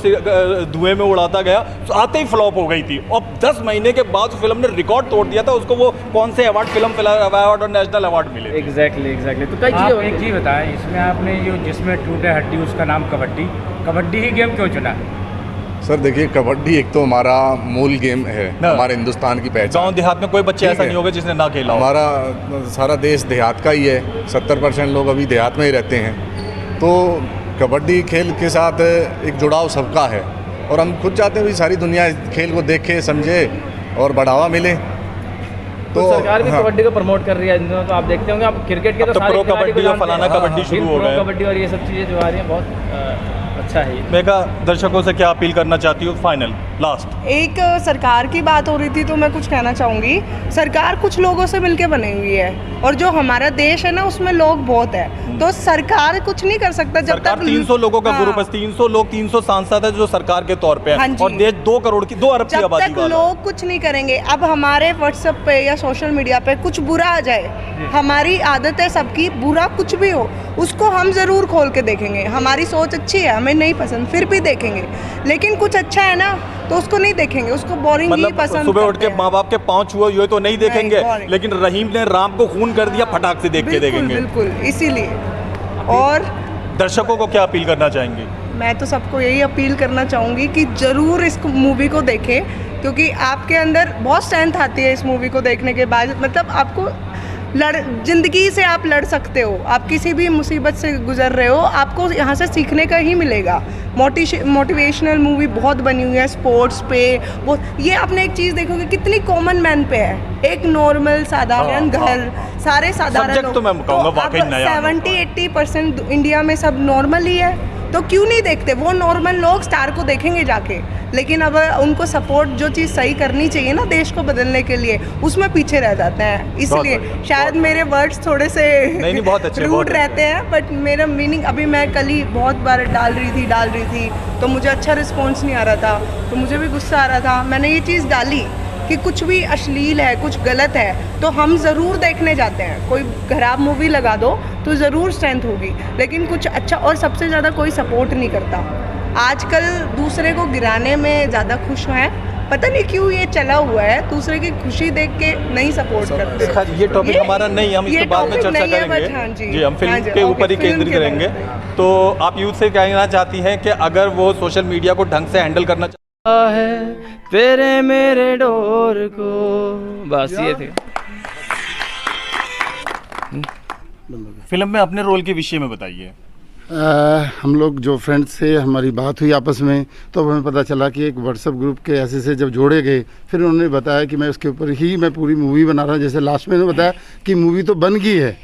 Speaker 1: धुएं में उड़ाता गया, तो आते ही फ्लॉप हो गई थी। और 10 महीने के बाद फिल्म ने रिकॉर्ड तोड़ दिया था, उसको वो कौन से अवार्ड, फिल्म अवार्ड और नेशनल अवार्ड मिले।
Speaker 3: एग्जैक्टली तो कई
Speaker 11: आप एक चीज़ बताएं, इसमें आपने जो जिसमें टूटे हड्डी उसका नाम कबड्डी ही गेम क्यों चुना?
Speaker 2: सर देखिए, कबड्डी एक तो हमारा मूल गेम है, हमारे हिंदुस्तान की पहचान।
Speaker 1: गांव देहात में कोई बच्चे ऐसा नहीं होगा जिसने ना खेला।
Speaker 2: हमारा सारा देश देहात का ही है, 70% लोग अभी देहात में ही रहते हैं। तो कबड्डी खेल के साथ एक जुड़ाव सबका है और हम खुद चाहते हैं भी सारी दुनिया इस खेल को देखे, समझे और बढ़ावा मिले।
Speaker 3: तो सरकार भी कबड्डी को प्रमोट कर रही है इन दिनों, तो आप देखते होंगे, आप क्रिकेट के तो सारे
Speaker 1: प्रो
Speaker 3: खिलाड़ी को
Speaker 1: कबड्डी और
Speaker 3: जानते
Speaker 1: फलाना
Speaker 3: हैं।
Speaker 1: कबड्डी शुरू हो गए।
Speaker 3: प्रो कबड्डी और ये सब चीज़ें जो आ रही हैं, बहुत अच्छा है ये।
Speaker 1: मेघा, दर्शकों से क्या अपील करना चाहती हूँ फाइनल लास्ट?
Speaker 10: एक सरकार की बात हो रही थी तो मैं कुछ कहना चाहूँगी। सरकार कुछ लोगों से मिलके बनी हुई है और जो हमारा देश है ना उसमें लोग बहुत है, तो सरकार कुछ नहीं कर सकता जब
Speaker 1: सरकार
Speaker 10: तक
Speaker 1: 300 लोगों का
Speaker 10: हाँ।
Speaker 1: ग्रुप है, 300 लोग, 300 सांसद है जो सरकार के तौर पे
Speaker 10: हाँ
Speaker 1: है
Speaker 10: जी।
Speaker 1: और देश 2 करोड़ की 2 अरब की
Speaker 10: जब
Speaker 1: आबादी
Speaker 10: तक
Speaker 1: वाला है।
Speaker 10: लोग कुछ नहीं करेंगे, अब हमारे व्हाट्सएप पे या सोशल मीडिया पे कुछ बुरा आ जाए, हमारी आदत है सबकी, बुरा कुछ भी हो उसको हम ज़रूर खोल के देखेंगे। हमारी सोच अच्छी है, हमें नहीं पसंद फिर भी देखेंगे, लेकिन कुछ अच्छा है ना तो उसको नहीं देखेंगे, उसको बोरिंग ही
Speaker 1: मतलब
Speaker 10: पसंद
Speaker 1: सुबह उठ
Speaker 10: करते
Speaker 1: के
Speaker 10: हैं।
Speaker 1: माँ बाप के पाँव छुए हुए तो नहीं देखेंगे,
Speaker 10: boring।
Speaker 1: लेकिन रहीम ने राम को खून कर दिया, फटाक से देख के
Speaker 10: बिल्कुल
Speaker 1: देखेंगे।
Speaker 10: बिल्कुल, इसीलिए। और
Speaker 1: दर्शकों को क्या अपील करना चाहेंगे?
Speaker 10: मैं तो सबको यही अपील करना चाहूँगी कि ज़रूर इस मूवी को देखें, क्योंकि आपके अंदर बहुत स्ट्रेंथ आती है इस मूवी को देखने के बाद। मतलब आपको ज़िंदगी से आप लड़ सकते हो, आप किसी भी मुसीबत से गुजर रहे हो, आपको यहाँ से सीखने का ही मिलेगा। मोटिवेशनल मूवी बहुत बनी हुई है, स्पोर्ट्स पे वो, ये आपने एक चीज़ देखोगे कितनी कॉमन मैन पे है, एक नॉर्मल साधारण घर, सारे साधारण
Speaker 1: सब्जेक्ट तो मैं कहूँगा वाकई नया है।
Speaker 10: 70-80% इंडिया में सब नॉर्मल ही है, तो क्यों नहीं देखते वो नॉर्मल लोग स्टार को देखेंगे जाके। लेकिन अब उनको सपोर्ट जो चीज़ सही करनी चाहिए ना देश को बदलने के लिए, उसमें पीछे रह जाते हैं। इसलिए शायद मेरे वर्ड्स थोड़े से
Speaker 1: नहीं, बहुत अच्छे,
Speaker 10: रूड
Speaker 1: बहुत अच्छे।
Speaker 10: रहते हैं, बट मेरा मीनिंग, अभी मैं कल ही बहुत बार डाल रही थी तो मुझे अच्छा रिस्पॉन्स नहीं आ रहा था, तो मुझे भी गुस्सा आ रहा था। मैंने ये चीज़ डाली कि कुछ भी अश्लील है, कुछ गलत है, तो हम ज़रूर देखने जाते हैं। कोई खराब मूवी लगा दो तो ज़रूर स्ट्रेंथ होगी, लेकिन कुछ अच्छा, और सबसे ज़्यादा कोई सपोर्ट नहीं करता। आजकल दूसरे को गिराने में ज़्यादा खुश हैं, पता नहीं क्यों ये चला हुआ है, दूसरे की खुशी देख के नहीं सपोर्ट करते।
Speaker 1: ये टॉपिक हमारा नहीं, हम इसके बाद में
Speaker 10: topic
Speaker 1: चर्चा
Speaker 10: नहीं है,
Speaker 1: करेंगे।
Speaker 10: but हाँ जी।
Speaker 1: जी, हम फिल्म
Speaker 10: हाँ जी,
Speaker 1: के
Speaker 10: ओके,
Speaker 1: ऊपर ही
Speaker 10: फिल्म
Speaker 1: केंद्रित
Speaker 10: के
Speaker 1: रहेंगे। तो आप यूथ से कहना चाहती हैं कि अगर वो सोशल मीडिया को ढंग से हैंडल करना
Speaker 3: है तेरे मेरे डोर को, बस ये थे।
Speaker 1: फिल्म में अपने रोल के विषय में बताइए।
Speaker 4: हम लोग जो फ्रेंड्स थे, हमारी बात हुई आपस में, तो हमें पता चला कि एक व्हाट्सएप ग्रुप के ऐसे से जब जोड़े गए, फिर उन्होंने बताया कि मैं उसके ऊपर ही मैं पूरी मूवी बना रहा हूँ। जैसे लास्ट में उन्होंने बताया कि मूवी तो बन गई है,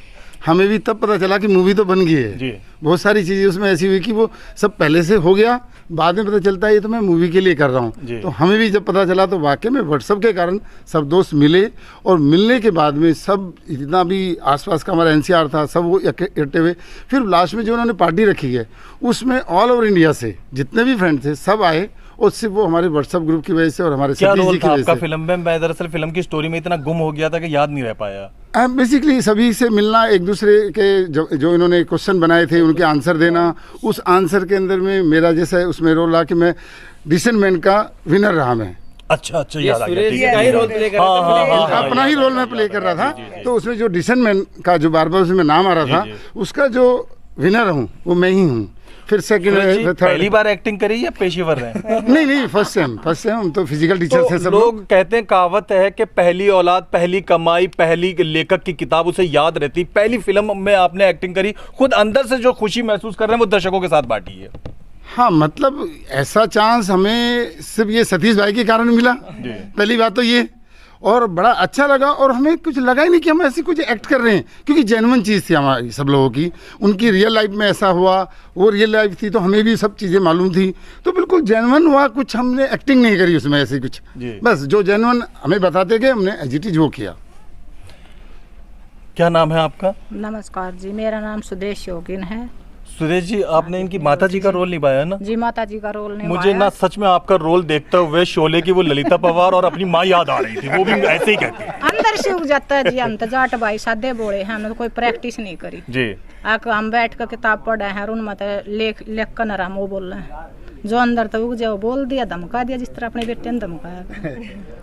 Speaker 4: हमें भी तब पता चला कि मूवी तो बन गई है
Speaker 1: जी।
Speaker 4: बहुत सारी चीज़ें उसमें ऐसी हुई कि वो सब पहले से हो गया, बाद में पता चलता है ये तो मैं मूवी के लिए कर रहा हूँ। तो हमें भी जब पता चला तो वाकई में व्हाट्सएप के कारण सब दोस्त मिले, और मिलने के बाद में सब इतना भी आसपास का हमारा एनसीआर था, सब वो इकट्ठे हुए। फिर लास्ट में जो उन्होंने पार्टी रखी है उसमें ऑल ओवर इंडिया से जितने भी फ्रेंड थे सब आए, और सिर्फ वो हमारे व्हाट्सएप ग्रुप की वजह से और हमारे
Speaker 1: क्या
Speaker 4: सतीश
Speaker 1: रोल
Speaker 4: जी की
Speaker 1: था
Speaker 4: वजह
Speaker 1: आपका
Speaker 4: से।
Speaker 1: फिल्म में? मैं दरअसल फिल्म की स्टोरी में इतना गुम हो गया था कि याद नहीं रह पाया।
Speaker 4: बेसिकली सभी से मिलना, एक दूसरे के जो इन्होंने क्वेश्चन बनाए थे उनके आंसर देना, उस आंसर के अंदर में मेरा जैसा उसमें रोल रहा कि मैं डिसेंट मैन का विनर रहा मैं।
Speaker 1: अच्छा, याद आ गया।
Speaker 3: सुरेश जी का ही रोल प्ले कर रहे थे।
Speaker 4: अपना ही रोल मैं प्ले कर रहा था। तो उसमें जो डिसेंट मैन का जो बार बार उसमें नाम आ रहा था, उसका जो विनर हूँ वो मैं ही हूँ। फिर सेकंड
Speaker 1: पहली बार एक्टिंग करी या पेशेवर रहे?
Speaker 4: नहीं, फर्स्ट टाइम हम तो फिजिकल टीचर थे सब
Speaker 1: लोग कहते हैं, कहावत है कि पहली औलाद, पहली कमाई, पहली लेखक की किताब उसे याद रहती। पहली फिल्म में आपने एक्टिंग करी, खुद अंदर से जो खुशी महसूस कर रहे हैं वो दर्शकों के साथ बांटी है।
Speaker 4: हाँ, मतलब ऐसा चांस हमें सिर्फ ये सतीश भाई के कारण मिला, पहली बात तो ये, और बड़ा अच्छा लगा। और हमें कुछ लगा ही नहीं कि हम ऐसी कुछ एक्ट कर रहे हैं, क्योंकि जेन्युइन चीज़ थी हमारी सब लोगों की। उनकी रियल लाइफ में ऐसा हुआ, वो रियल लाइफ थी, तो हमें भी सब चीज़ें मालूम थी, तो बिल्कुल जेन्युइन हुआ। कुछ हमने एक्टिंग नहीं करी उसमें ऐसी कुछ, बस जो जेन्युइन हमें बताते गए हमने एज इट इज वो किया।
Speaker 1: क्या नाम है आपका?
Speaker 5: नमस्कार जी, मेरा नाम सुदेश योगिन है।
Speaker 1: सुरेश जी, आपने इनकी माता जी का रोल निभाया ना?
Speaker 5: जी, माता जी का रोल निभाया।
Speaker 1: मुझे ना सच में आपका रोल देखते हुए शोले की वो ललिता पवार और अपनी माँ याद आ रही थी, वो भी ऐसे ही कहती
Speaker 5: अंदर से उग जाता है जी। हम तो जाट भाई सादे बोले हैं, हमने तो कोई प्रैक्टिस नहीं करी
Speaker 1: जी।
Speaker 5: हम बैठ कर किताब पढ़ रहे हैं, उन मत लेख कर न वो बोल रहे हैं, जो अंदर तो उग जाओ बोल दिया, धमका दिया, जिस तरह अपने बेटे ने धमकाया।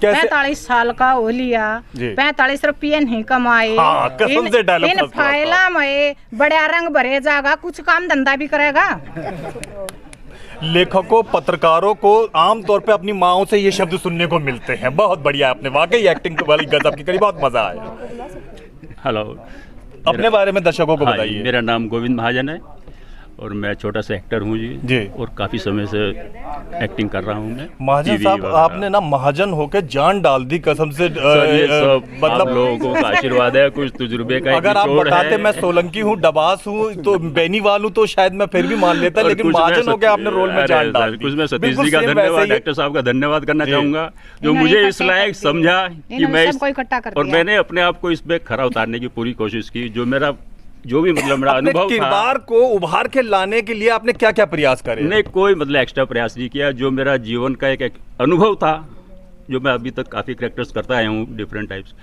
Speaker 5: 45 साल का हो लिया, 45 रुपये नहीं कमाए, इन फाइला में बड़ा रंग भरे जाएगा, कुछ काम धंधा भी करेगा।
Speaker 1: लेखकों, पत्रकारों को आमतौर पे अपनी माओं से ये शब्द सुनने को मिलते हैं। बहुत बढ़िया, आपने वाकई एक्टिंग वाली गजब की करी, बहुत मजा आया।
Speaker 6: हेलो,
Speaker 1: अपने बारे में दर्शकों को बताइए।
Speaker 6: मेरा नाम गोविंद महाजन है और मैं छोटा सा एक्टर हूँ जी। और काफ़ी समय से एक्टिंग कर रहा हूँ मैं।
Speaker 1: महाजन
Speaker 6: TV
Speaker 1: साहब,
Speaker 6: वगैरह।
Speaker 1: आपने ना महाजन होकर जान डाल दी कसम से।
Speaker 6: सर ये सब
Speaker 1: मतलब
Speaker 6: आप लोगों का आशीर्वाद है, कुछ तजुर्बे का
Speaker 1: अगर आप
Speaker 6: निचोड़
Speaker 1: बताते
Speaker 6: है।
Speaker 1: मैं सोलंकी हूँ, डबास हूँ, तो बेनीवाल हूँ, तो शायद मैं फिर भी मान लेता,
Speaker 6: और
Speaker 1: लेकिन
Speaker 6: कुछ मैं
Speaker 1: महाजन होकर आपने रोल में
Speaker 6: अरे
Speaker 1: जान
Speaker 6: सर,
Speaker 1: डाल दी।
Speaker 6: कुछ मैं सतीश
Speaker 1: बिल्कुल
Speaker 6: जी का
Speaker 1: सेम
Speaker 6: धन्यवाद,
Speaker 1: वैसे ही-
Speaker 6: डायरेक्टर साहब का धन्यवाद करना
Speaker 1: जी।
Speaker 6: चाहूंगा, जो
Speaker 5: इन्होंने
Speaker 6: मुझे इस
Speaker 5: इकट्ठे
Speaker 6: लायक
Speaker 5: कर दिया।
Speaker 6: समझा कि
Speaker 5: इन्होंने
Speaker 6: मैं
Speaker 5: सबको इकट्ठा कर
Speaker 6: और
Speaker 5: दिया।
Speaker 6: मैंने अपने आप को इसमें खरा उतारने की पूरी कोशिश की। जो भी मतलब मेरा
Speaker 1: अपने
Speaker 6: अनुभव था,
Speaker 1: किरदार को उभार के लाने के लिए आपने क्या क्या प्रयास करे?
Speaker 6: ने कोई मतलब एक्स्ट्रा प्रयास नहीं किया। जो मेरा जीवन का एक अनुभव था, जो मैं अभी तक काफ़ी कैरेक्टर्स करता आया हूँ डिफरेंट टाइप्स,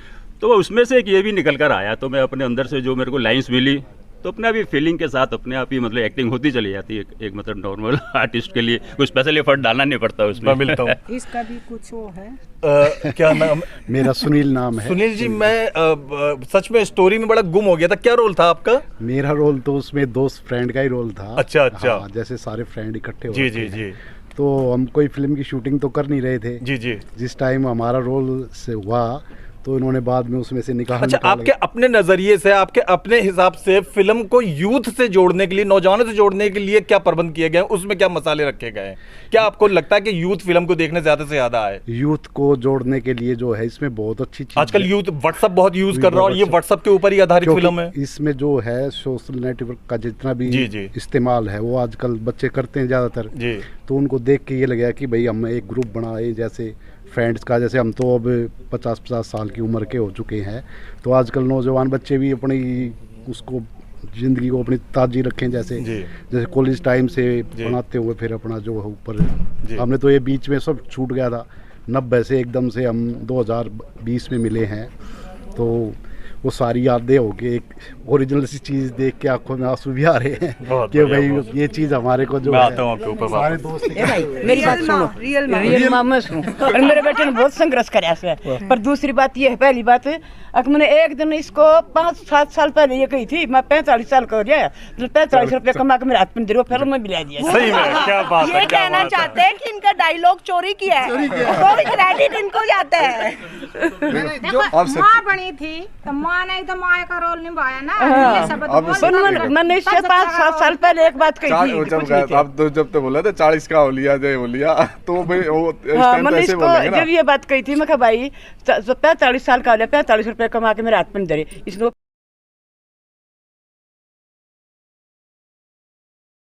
Speaker 6: तो उसमें से एक ये भी निकल कर आया। तो मैं अपने अंदर से जो मेरे को लाइंस मिली, तो अपने आप ही फीलिंग के साथ अपने आप ही मतलब एक्टिंग होती चली जाती है। एक मतलब नॉर्मल आर्टिस्ट के लिए कोई स्पेशल एफर्ट डालना नहीं पड़ता उसमें।
Speaker 1: मैं मिलता हूँ।
Speaker 5: इसका भी कुछ वो है।
Speaker 1: क्या नाम?
Speaker 7: मेरा सुनील नाम है।
Speaker 1: सुनील जी, मैं सच में स्टोरी में बड़ा गुम हो गया था। क्या रोल था आपका?
Speaker 7: मेरा रोल तो उसमें दोस्त फ्रेंड का ही रोल था।
Speaker 1: अच्छा, अच्छा।
Speaker 7: हाँ, जैसे सारे फ्रेंड इकट्ठे हो
Speaker 1: जी
Speaker 7: रखे
Speaker 1: जी
Speaker 7: हैं।
Speaker 1: जी
Speaker 7: तो हम कोई फिल्म की शूटिंग तो कर नहीं रहे थे।
Speaker 1: जी जी।
Speaker 7: जिस टाइम हमारा रोल से हुआ तो इन्होंने बाद में उसमें से निकाल
Speaker 1: अच्छा, आपके अपने नजरिए से, आपके अपने हिसाब से फिल्म को यूथ से जोड़ने के लिए, नौजवानों से जोड़ने के लिए क्या प्रबंध किए गए, उसमें क्या मसाले रखे गए हैं? क्या आपको लगता है कि यूथ फिल्म को देखने ज्यादा से ज्यादा आए?
Speaker 7: यूथ को जोड़ने के लिए जो है इसमें बहुत अच्छी चीज
Speaker 1: आजकल
Speaker 7: है।
Speaker 1: यूथ व्हाट्सएप बहुत यूज कर रहा है और ये
Speaker 7: बहुत
Speaker 1: व्हाट्सएप के ऊपर ही आधारित
Speaker 7: क्योंकि
Speaker 1: फिल्म है।
Speaker 7: इसमें जो है सोशल नेटवर्क का जितना भी
Speaker 1: जी, जी।
Speaker 7: इस्तेमाल है वो आजकल बच्चे करते हैं ज़्यादातर।
Speaker 1: जी।
Speaker 7: तो उनको देख के ये लगा कि भाई हम एक ग्रुप बनाए, जैसे फ्रेंड्स का। जैसे हम तो अब 50-50 साल की उम्र के हो चुके हैं, तो आजकल नौजवान बच्चे भी अपनी उसको ज़िंदगी को अपनी ताज़ी रखें, जैसे कॉलेज टाइम से बनाते हुए फिर अपना जो है ऊपर। हमने तो ये बीच में सब छूट गया था 90 से, एकदम से हम 2020 में मिले हैं, तो वो सारी यादें हो गई। एक ओरिजिनल सी चीज़ देख के आंखों में आंसू भी आ रहे हैं कि भाई ये चीज़ हमारे को जो
Speaker 1: मैं
Speaker 7: है
Speaker 1: आता हूँ आपके ऊपर
Speaker 7: सारे
Speaker 1: वापस।
Speaker 7: दोस्त
Speaker 8: ए भाई मेरी बात सुनो, रियल माँ मैं सुनो। और मेरे बेटे ने बहुत संघर्ष कराया से। पर दूसरी बात ये है, पहली बात अगर मैंने एक दिन इसको 5-7 साल पहले ये कही थी, मैं 45 साल का हो गया, तो 45 रुपये कमा के मेरे हाथ में दे फिल्म में मिला दिया।
Speaker 1: सही में, क्या बात है,
Speaker 8: ये
Speaker 1: क्या
Speaker 8: कहना
Speaker 1: बात है।
Speaker 8: चाहते हैं कि इनका डायलॉग चोरी किया है, कोई क्रेडिट इनको जाता है।
Speaker 5: देखो, माँ बनी थी तो माँ ने तो माँ का रोल निभाया ना। ये शब्द बोल
Speaker 8: मैंने इससे 5-7 साल पहले एक बात कही थी।
Speaker 2: जब तो बोला था 40 का हो लिया, जय हो लिया, तो भाई वो इस
Speaker 8: हाँ,
Speaker 2: टाइम तो
Speaker 8: मैंने
Speaker 2: ऐसे
Speaker 8: इसको
Speaker 2: बोलेंगे ना।
Speaker 8: जब ये बात कही थी, मैं कहा भाई 45 साल का हो लिया, 45 रुपये कमा के मेरे हाथ में दे, इसको